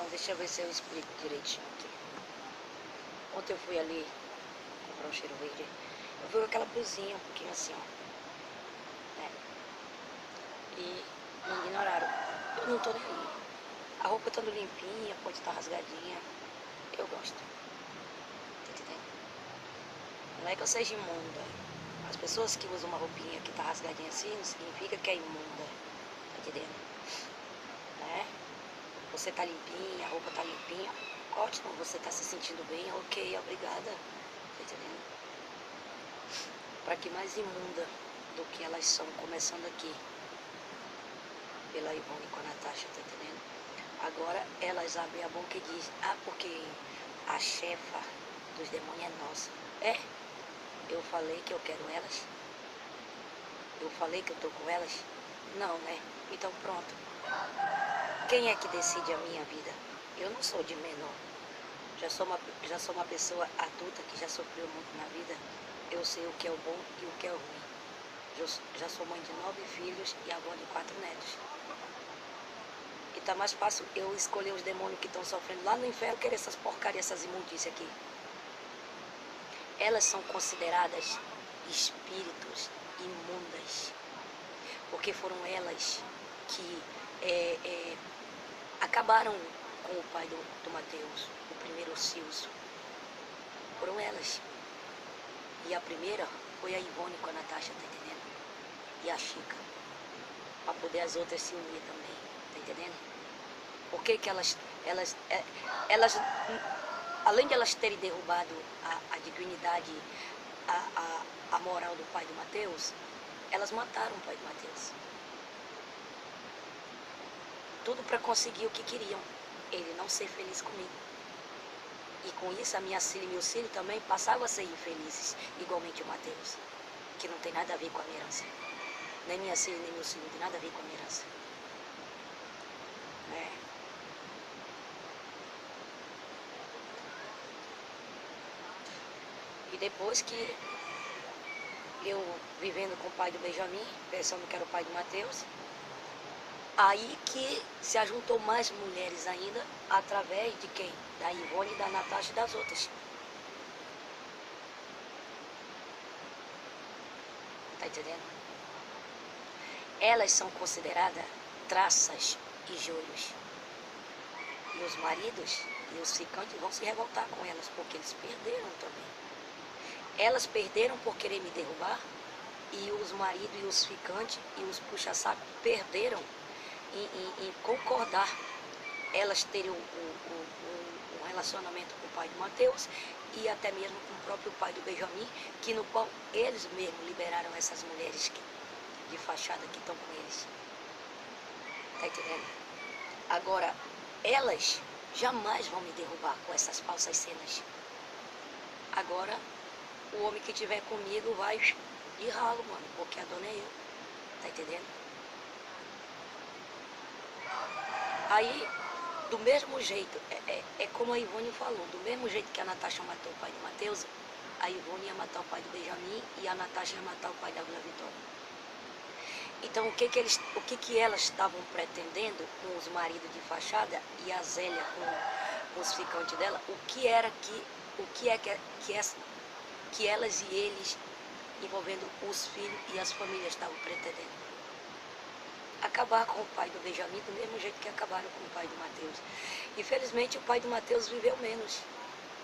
deixa eu ver se eu explico direitinho aqui. Ontem eu fui ali comprar um cheiro verde. Eu fui com aquela blusinha um pouquinho assim, ó. Né? E me ignoraram. Eu não tô nem aí. A roupa estando limpinha, pode estar rasgadinha. Eu gosto. Tá entendendo? Não é que eu seja imunda. As pessoas que usam uma roupinha que tá rasgadinha assim, não significa que é imunda. Tá entendendo? Né? Você tá limpinha, a roupa tá limpinha. Ótimo, você tá se sentindo bem, ok, obrigada. Tá entendendo? Pra que mais imunda do que elas são, começando aqui. Pela Ivone com a Natasha, tá entendendo? Agora elas abrem a boca e dizem, porque a chefa dos demônios é nossa. É, eu falei que eu quero elas. Eu falei que eu tô com elas. Não, né? Então pronto. Quem é que decide a minha vida? Eu não sou de menor. Já sou uma pessoa adulta que já sofreu muito na vida. Eu sei o que é o bom e o que é o ruim. Já sou mãe de 9 filhos e avó de 4 netos. E tá mais fácil eu escolher os demônios que estão sofrendo lá no inferno que essas porcarias, essas imundícias aqui. Elas são consideradas espíritos imundas. Porque foram elas que acabaram com o pai do Mateus, o primeiro Silso. Foram elas. E a primeira foi a Ivone com a Natasha, tá entendendo? E a Chica. Pra poder as outras se unir também, tá entendendo? Por que que elas além de elas terem derrubado a dignidade, a moral do pai do Mateus, elas mataram o pai do Mateus. Tudo para conseguir o que queriam, ele não ser feliz comigo. E com isso a minha filha e meu filho também passavam a ser infelizes, igualmente o Mateus, que não tem nada a ver com a minha herança. Nem minha filha nem meu filho não tem nada a ver com a minha herança. Né? E depois que eu vivendo com o pai do Benjamin, pensando que era o pai do Mateus, aí que se ajuntou mais mulheres ainda, através de quem? Da Ivone, da Natasha e das outras. Tá entendendo? Elas são consideradas traças e joios. E os maridos e os ficantes vão se revoltar com elas, porque eles perderam também. Elas perderam por querer me derrubar, e os maridos e os ficantes e os puxa-saco perderam em concordar elas terem um relacionamento com o pai do Mateus e até mesmo com o próprio pai do Benjamin, que no qual eles mesmos liberaram essas mulheres de fachada que estão com eles. Tá entendendo? Agora, elas jamais vão me derrubar com essas falsas cenas. Agora, o homem que estiver comigo vai de ralo, mano, porque a dona é eu. Tá entendendo? Aí, do mesmo jeito, é como a Ivone falou, do mesmo jeito que a Natasha matou o pai do Mateus, a Ivone ia matar o pai do Benjamin e a Natasha ia matar o pai da Vila Vitória. Então, o que elas estavam pretendendo com os maridos de fachada e a Zélia com os ficantes dela, o que elas e eles, envolvendo os filhos e as famílias, estavam pretendendo? Acabar com o pai do Benjamin do mesmo jeito que acabaram com o pai do Mateus. Infelizmente, o pai do Mateus viveu menos.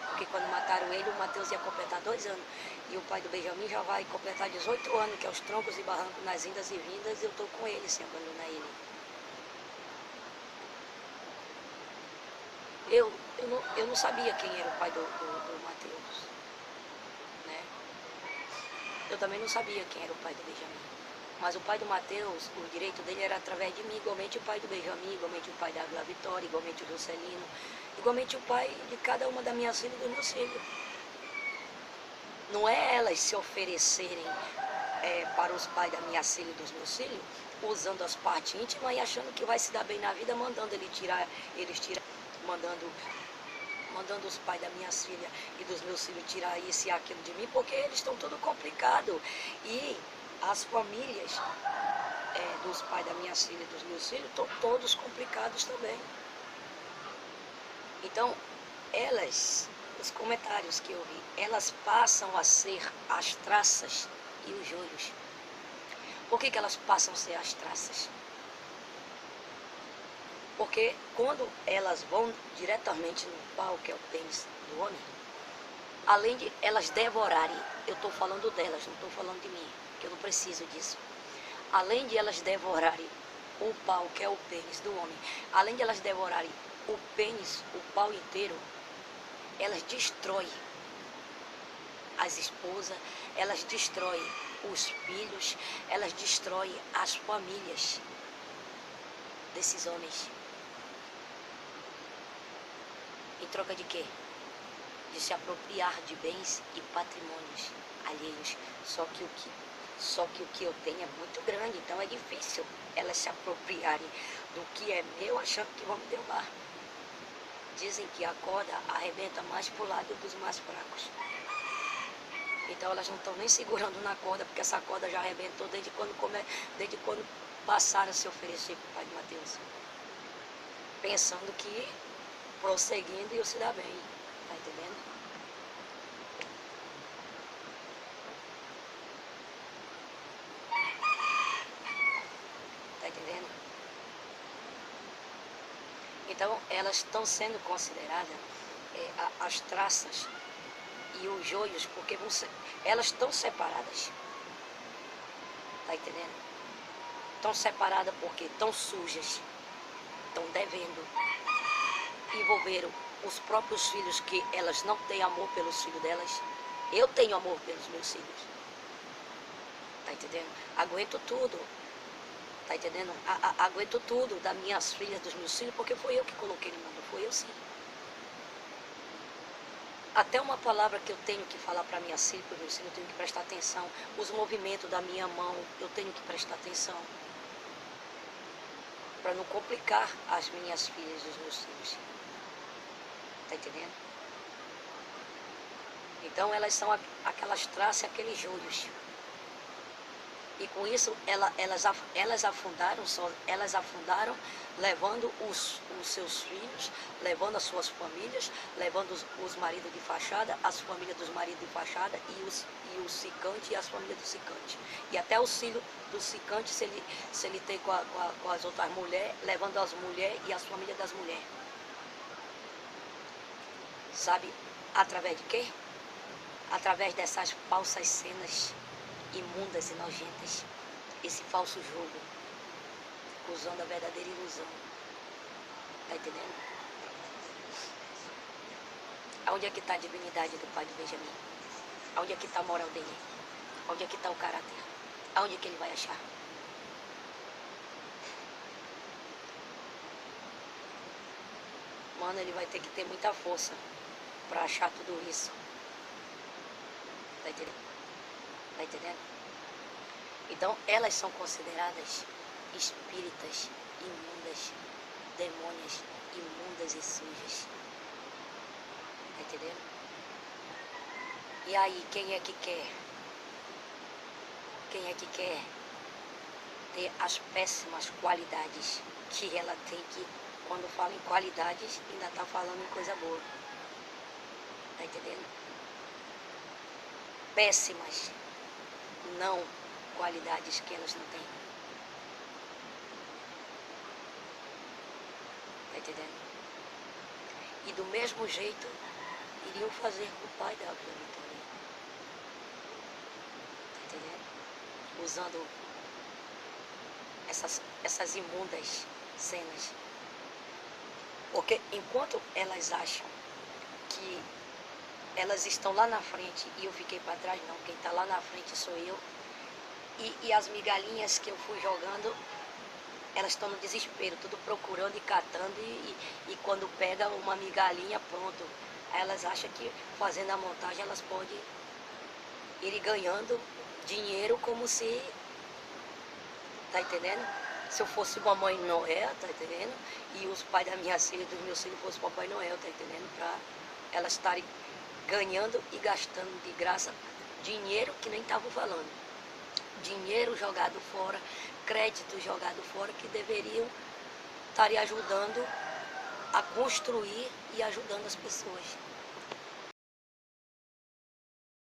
Porque quando mataram ele, o Mateus ia completar 2 anos. E o pai do Benjamin já vai completar 18 anos, que é os troncos e barrancos nas indas e vindas, e eu estou com ele, sem abandonar ele. Eu não sabia quem era o pai do Mateus. Né? Eu também não sabia quem era o pai do Benjamin. Mas o pai do Mateus, o direito dele era através de mim, igualmente o pai do Benjamin, igualmente o pai da Vila Vitória, igualmente o do Celino, igualmente o pai de cada uma das minhas filhas e dos meus filhos. Não é elas se oferecerem para os pais da minha filha e dos meus filhos, usando as partes íntimas e achando que vai se dar bem na vida, mandando mandando os pais da minha filha e dos meus filhos tirar isso e aquilo de mim, porque eles estão tudo complicado. E as famílias dos pais da minha filha e dos meus filhos estão todos complicados também. Então, elas, os comentários que eu vi, elas passam a ser as traças e os joios. Por que elas passam a ser as traças? Porque quando elas vão diretamente no pau, que é o pênis do homem, além de elas devorarem, eu estou falando delas, não estou falando de mim, que eu não preciso disso. Além de elas devorarem o pau, que é o pênis do homem, além de elas devorarem o pênis, o pau inteiro, elas destroem as esposas, elas destroem os filhos, elas destroem as famílias desses homens. Em troca de quê? De se apropriar de bens e patrimônios alheios. Só que o que eu tenho é muito grande, então é difícil elas se apropriarem do que é meu, achando que vão me derrubar. Dizem que a corda arrebenta mais pro lado dos mais fracos. Então elas não estão nem segurando na corda, porque essa corda já arrebentou desde quando passaram a se oferecer para o pai de Mateus. Pensando que prosseguindo iam se dar bem. Tá entendendo? Tá entendendo? Então elas estão sendo consideradas as traças e os joios, porque elas estão separadas. Tá entendendo? Estão separadas porque estão sujas, estão devendo, envolveram os próprios filhos, que elas não têm amor pelos filhos delas. Eu tenho amor pelos meus filhos. Tá entendendo? Aguento tudo. Tá entendendo? Aguento tudo das minhas filhas, dos meus filhos, porque foi eu que coloquei no mundo. Foi eu sim. Até uma palavra que eu tenho que falar para minha filha, para o meu filho, eu tenho que prestar atenção. Os movimentos da minha mão, eu tenho que prestar atenção. Para não complicar as minhas filhas e os meus filhos. Tá entendendo? Então elas são aquelas traças e aqueles joios. E com isso elas afundaram, levando os seus filhos, levando as suas famílias, levando os maridos de fachada, as famílias dos maridos de fachada e o sicante e as famílias do sicante. E até o filho do sicante, se ele tem com as outras mulheres, levando as mulheres e as famílias das mulheres. Sabe através de quê? Através dessas falsas cenas imundas e nojentas, esse falso jogo, usando a verdadeira ilusão. Tá entendendo? Aonde é que está a divinidade do pai do Benjamin? Aonde é que está a moral dele? Aonde é que está o caráter? Aonde é que ele vai achar? Mano, ele vai ter que ter muita força para achar tudo isso. Tá entendendo? Tá entendendo? Então elas são consideradas espíritas imundas, demônias imundas e sujas. Tá entendendo? E aí, quem é que quer? Quem é que quer ter as péssimas qualidades que ela tem, que quando fala em qualidades ainda tá falando em coisa boa. Tá entendendo? Péssimas, não qualidades que elas não têm. Tá entendendo? E do mesmo jeito iriam fazer com o pai da Vitória. Tá entendendo? Usando essas imundas cenas. Porque enquanto elas acham que elas estão lá na frente e eu fiquei para trás, não, quem está lá na frente sou eu. E as migalhinhas que eu fui jogando, elas estão no desespero, tudo procurando e catando, e quando pega uma migalhinha, pronto. Aí elas acham que fazendo a montagem elas podem ir ganhando dinheiro como se, tá entendendo? Se eu fosse Mamãe Noel, tá entendendo? E os pais da minha filha, dos meus filhos, fossem Papai Noel, tá entendendo? Para elas estarem ganhando e gastando de graça dinheiro que nem estavam falando. Dinheiro jogado fora, crédito jogado fora, que deveriam estar ajudando a construir e ajudando as pessoas.